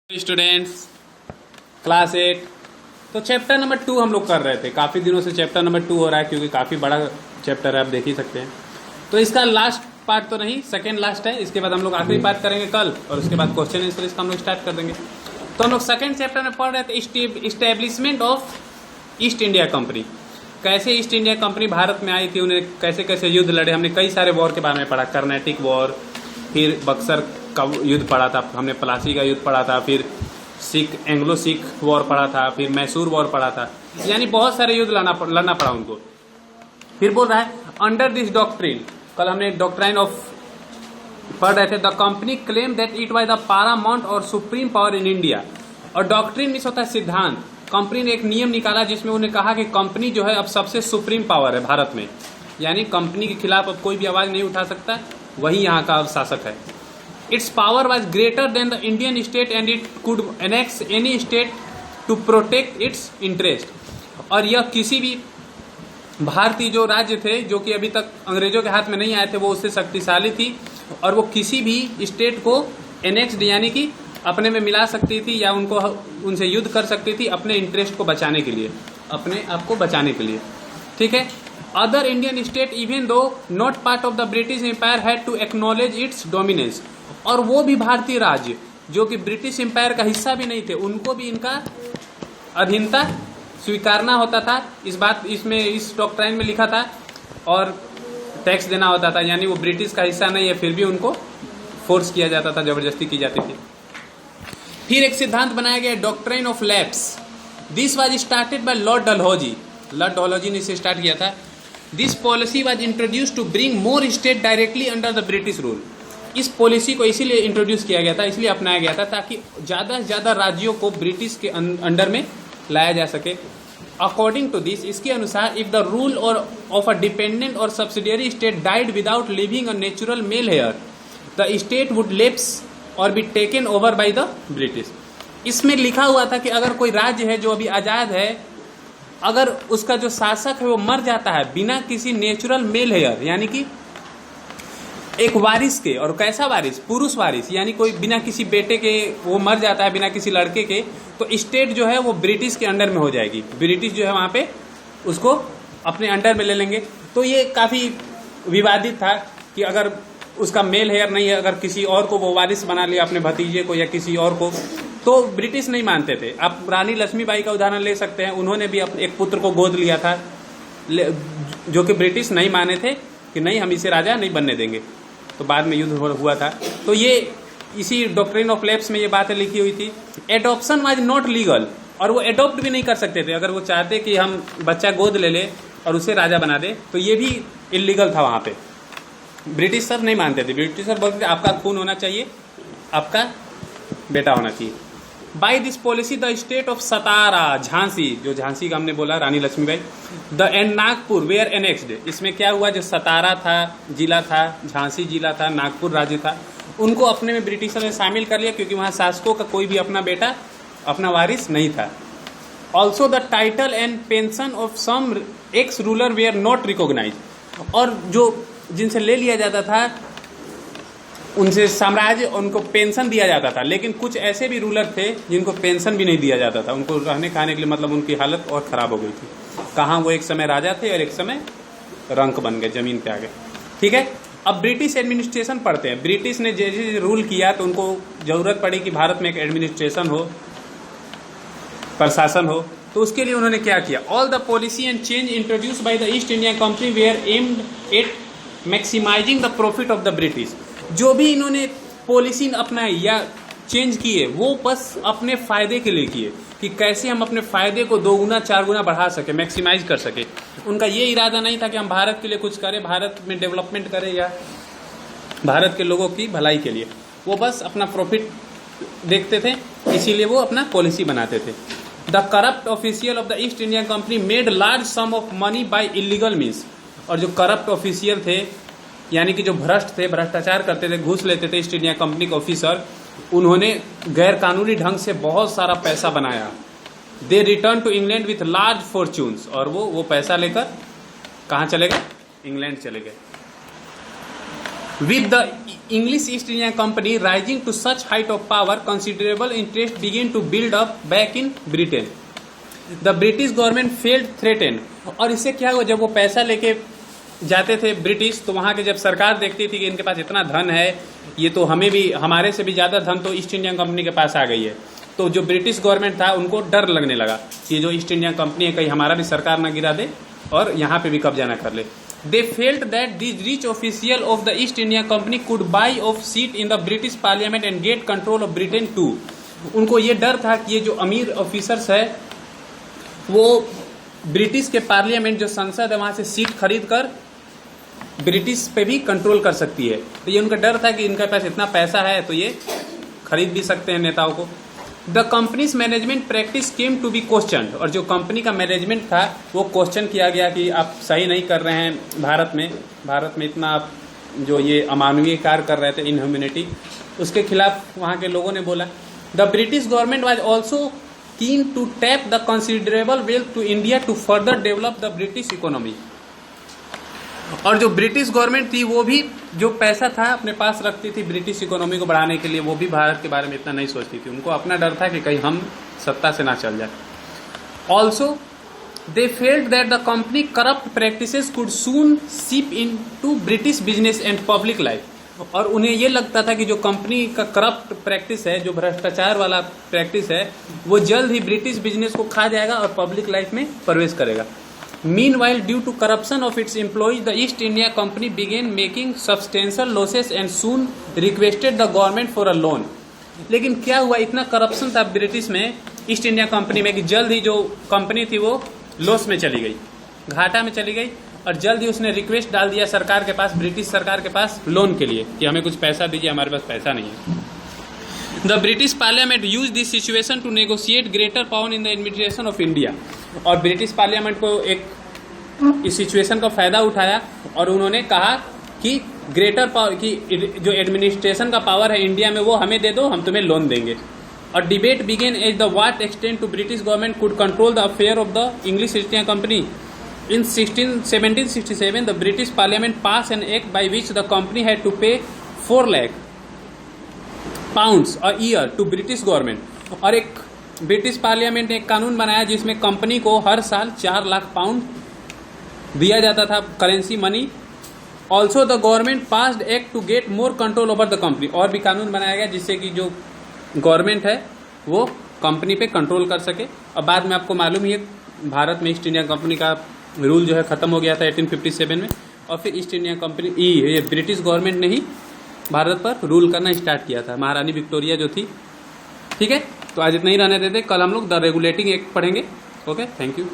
Students class 8 तो chapter number 2 हम लोग कर रहे थे। काफ़ी दिनों से चैप्टर नंबर 2 हो रहा है क्योंकि काफ़ी बड़ा चैप्टर है, आप देख ही सकते हैं। तो इसका लास्ट पार्ट तो नहीं, सेकेंड लास्ट है। इसके बाद हम लोग आखिरी पार्ट करेंगे कल, और उसके बाद क्वेश्चन आंसर इसका हम लोग स्टार्ट कर देंगे। तो हम लोग सेकेंड चैप्टर में पढ़ रहे थे establishment of east India company. कैसे ईस्ट इंडिया कंपनी भारत में आई थी, उन्हें कैसे कैसे युद्ध लड़े। हमने कई सारे वॉर के बारे में पढ़ा, कर्नाटिक वॉर, फिर बक्सर का युद्ध पढ़ा था, हमने प्लासी का युद्ध पढ़ा था, फिर एंग्लो सिख वॉर पढ़ा था, फिर मैसूर वॉर पढ़ा था। यानी बहुत सारे युद्ध लड़ना पड़ा उनको। फिर बोल रहा है अंडर दिस डॉक्ट्रिन, कल हमने डॉक्ट्राइन ऑफ पढ़ रहे थे। The company claim that it was the Paramount और सुप्रीम पावर इन इंडिया। और डॉक्ट्रिन मीन्स होता है सिद्धांत। कंपनी ने एक नियम निकाला जिसमें उन्हें कहा कि कंपनी जो है अब सबसे सुप्रीम पावर है भारत में, यानी कंपनी के खिलाफ अब कोई भी आवाज नहीं उठा सकता, वही यहाँ का अब शासक है। Its power was greater than the Indian state and it could annex any state to protect its interest। और यह किसी भी भारतीय जो राज्य थे, जो कि अभी तक अंग्रेजों के हाथ में नहीं आए थे, वो उससे शक्तिशाली थी और वो किसी भी स्टेट को एनेक्स्ड यानी कि अपने में मिला सकती थी या उनसे युद्ध कर सकती थी अपने इंटरेस्ट को बचाने के लिए, अपने आप को बचाने के लिए। ठीक है। Other Indian state even though not part of the British empire had to acknowledge its dominance. और वो भी भारतीय राज्य जो कि ब्रिटिश एम्पायर का हिस्सा भी नहीं थे, उनको भी इनका अधीनता स्वीकारना होता था। इस डॉक्ट्राइन में लिखा था, और टैक्स देना होता था। यानी वो ब्रिटिश का हिस्सा नहीं है, फिर भी उनको फोर्स किया जाता था, जबरदस्ती की जाती थी। फिर एक सिद्धांत बनाया गया doctrine of lapse. This was started by lord Dalhousie. Lord Dalhousie ने इसे स्टार्ट किया था। This policy was introduced to bring more state directly under the British rule. इस पॉलिसी को इसीलिए इंट्रोड्यूस किया गया था, इसलिए अपनाया गया था ताकि ज्यादा से ज्यादा राज्यों को ब्रिटिश के अंडर में लाया जा सके। अकॉर्डिंग टू दिस, इसके अनुसार if the ruler of a dependent or subsidiary state died without living a natural male heir, the state would lapse or be taken over by the British. इसमें लिखा हुआ था कि अगर कोई राज्य है जो अभी आजाद है, अगर उसका जो शासक है वो मर जाता है बिना किसी नेचुरल मेल हेयर यानी कि एक वारिस के, और कैसा वारिस, पुरुष वारिस, यानी कोई बिना किसी बेटे के वो मर जाता है, बिना किसी लड़के के, तो स्टेट जो है वो ब्रिटिश के अंडर में हो जाएगी। ब्रिटिश जो है वहां पे उसको अपने अंडर में ले लेंगे। तो ये काफी विवादित था कि अगर उसका मेल हेयर नहीं है, अगर किसी और को वो वारिस बना लिया, अपने भतीजे को या किसी और को, तो ब्रिटिश नहीं मानते थे। आप रानी लक्ष्मीबाई का उदाहरण ले सकते हैं, उन्होंने भी एक पुत्र को गोद लिया था, जो कि ब्रिटिश नहीं माने थे कि नहीं, हम इसे राजा नहीं बनने देंगे। तो बाद में युद्ध हुआ था। तो ये इसी डॉक्ट्रिन ऑफ लैप्स में ये बातें लिखी हुई थी। एडॉप्शन वाज नॉट लीगल, और वो एडॉप्ट भी नहीं कर सकते थे। अगर वो चाहते कि हम बच्चा गोद ले ले और उसे राजा बना दे, तो ये भी इलीगल था वहां पे। ब्रिटिश सर नहीं मानते थे। ब्रिटिश सर बोलते थे आपका खून होना चाहिए, आपका बेटा होना चाहिए। By this policy the state of Satara, Jhansi, जो झांसी का हमने बोला Rani Lakshmibai, the and Nagpur were annexed. इसमें क्या हुआ, जो सतारा था जिला था, झांसी जिला था, नागपुर राज्य था, उनको अपने में ब्रिटिशर ने शामिल कर लिया क्योंकि वहां शासकों का कोई भी अपना बेटा, अपना वारिस नहीं था। Also the title and pension of some ex ruler were not recognise. और जो जिनसे ले लिया जाता था उनसे साम्राज्य, उनको पेंशन दिया जाता था, लेकिन कुछ ऐसे भी रूलर थे जिनको पेंशन भी नहीं दिया जाता था। उनको रहने खाने के लिए, मतलब उनकी हालत और खराब हो गई थी। कहाँ वो एक समय राजा थे और एक समय रंक बन गए, जमीन पे आ गए। ठीक है। अब ब्रिटिश एडमिनिस्ट्रेशन पढ़ते हैं। ब्रिटिश ने जैसे रूल किया तो उनको जरूरत पड़ी कि भारत में एक एडमिनिस्ट्रेशन हो, प्रशासन हो। तो उसके लिए उन्होंने क्या किया, all the policy and change introduce by the East India company were aimed at maximising the profit of the British. जो भी इन्होंने पॉलिसी अपनाई या चेंज किए, वो बस अपने फायदे के लिए किए कि कैसे हम अपने फायदे को 2 गुना 4 गुना बढ़ा सके, मैक्सिमाइज कर सके। उनका ये इरादा नहीं था कि हम भारत के लिए कुछ करें, भारत में डेवलपमेंट करें या भारत के लोगों की भलाई के लिए। वो बस अपना प्रॉफिट देखते थे, इसीलिए वो अपना पॉलिसी बनाते थे। The corrupt official of the East India company made large some of money by illegal means. और जो करप्ट ऑफिशियल थे, यानी कि जो भ्रष्ट थे, भ्रष्टाचार करते थे, घूस लेते थे ईस्ट इंडिया कंपनी के ऑफिसर, उन्होंने गैर कानूनी ढंग से बहुत सारा पैसा बनाया। They return to England with large fortunes. और वो पैसा लेकर कहाँ चले गए, इंग्लैंड चले गए। With the English East India Company rising to such height of power, considerable interest began to build up back in Britain. The British government felt threatened. और इससे क्या हुआ, जब वो पैसा लेके जाते थे ब्रिटिश, तो वहाँ के जब सरकार देखती थी कि इनके पास इतना धन है, ये तो हमें भी, हमारे से भी ज़्यादा धन तो ईस्ट इंडिया कंपनी के पास आ गई है, तो जो ब्रिटिश गवर्नमेंट था उनको डर लगने लगा कि जो ईस्ट इंडिया कंपनी है कहीं हमारा भी सरकार ना गिरा दे और यहाँ पे भी कब्जा ना कर ले. They felt that these rich officials of the East India Company could buy off seat in the British Parliament and get control of Britain too. उनको ये डर था कि ये जो अमीर ऑफिसर्स है वो ब्रिटिश के पार्लियामेंट जो संसद है वहाँ से सीट खरीद कर ब्रिटिश पे भी कंट्रोल कर सकती है. तो ये उनका डर था कि इनके पास इतना पैसा है तो ये खरीद भी सकते हैं नेताओं को. The company's management practice came to be question. और जो कंपनी का मैनेजमेंट था वो क्वेश्चन किया गया कि आप सही नहीं कर रहे हैं भारत में इतना आप जो ये अमानवीय कार्य कर रहे थे, इनह्यूमैनिटी, उसके खिलाफ वहाँ के लोगों ने बोला. The British government was also keen to tap the considerable wealth to India to further develop the British economy. और जो ब्रिटिश गवर्नमेंट थी वो भी जो पैसा था अपने पास रखती थी ब्रिटिश इकोनॉमी को बढ़ाने के लिए, वो भी भारत के बारे में इतना नहीं सोचती थी. उनको अपना डर था कि कहीं हम सत्ता से ना चल जाए. Also they felt that the company corrupt practices could soon seep into British business and public life. और उन्हें ये लगता था कि जो कंपनी का करप्ट प्रैक्टिस है, जो भ्रष्टाचार वाला प्रैक्टिस है, वो जल्द ही ब्रिटिश बिजनेस को खा जाएगा और पब्लिक लाइफ में प्रवेश करेगा. Meanwhile, due to corruption of its employees, the East India Company began making substantial losses and soon requested the government for a loan. लेकिन क्या हुआ, इतना करप्शन था ब्रिटिश में, ईस्ट इंडिया कंपनी में, कि जल्द ही जो कंपनी थी वो लॉस में चली गई, घाटा में चली गई, और जल्द ही उसने रिक्वेस्ट डाल दिया सरकार के पास, ब्रिटिश सरकार के पास, लोन के लिए कि हमें कुछ पैसा दीजिए, हमारे पास पैसा नहीं है. The British Parliament used this situation to negotiate greater power in the administration of India. और ब्रिटिश पार्लियामेंट को एक इस सिचुएशन का फायदा उठाया और उन्होंने कहा कि ग्रेटर पावर की जो एडमिनिस्ट्रेशन का पावर है इंडिया में वो हमें दे दो, हम तुम्हें लोन देंगे. और debate began at the what extent to British government could control the affair of the English East India company. In 1767, the British Parliament passed an act by which the company had to pay 4 lakh pounds a year to British government. और एक British parliament ने एक कानून बनाया जिसमें company को हर साल 4 lakh pound दिया जाता था, currency money. Also the government passed act to get more control over the company. और भी कानून बनाया गया जिससे कि जो गवर्नमेंट है वो कंपनी पे कंट्रोल कर सके. और बाद में आपको मालूम ही है भारत में ईस्ट इंडिया कंपनी का रूल जो है खत्म हो गया था 1857 में, और फिर ईस्ट इंडिया कंपनी ये ब्रिटिश गवर्नमेंट ने ही भारत पर रूल करना स्टार्ट किया था, महारानी विक्टोरिया जो थी. ठीक है, तो आज इतना ही रहने देते, कल हम लोग द रेगुलेटिंग एक्ट पढ़ेंगे. Okay, thank you.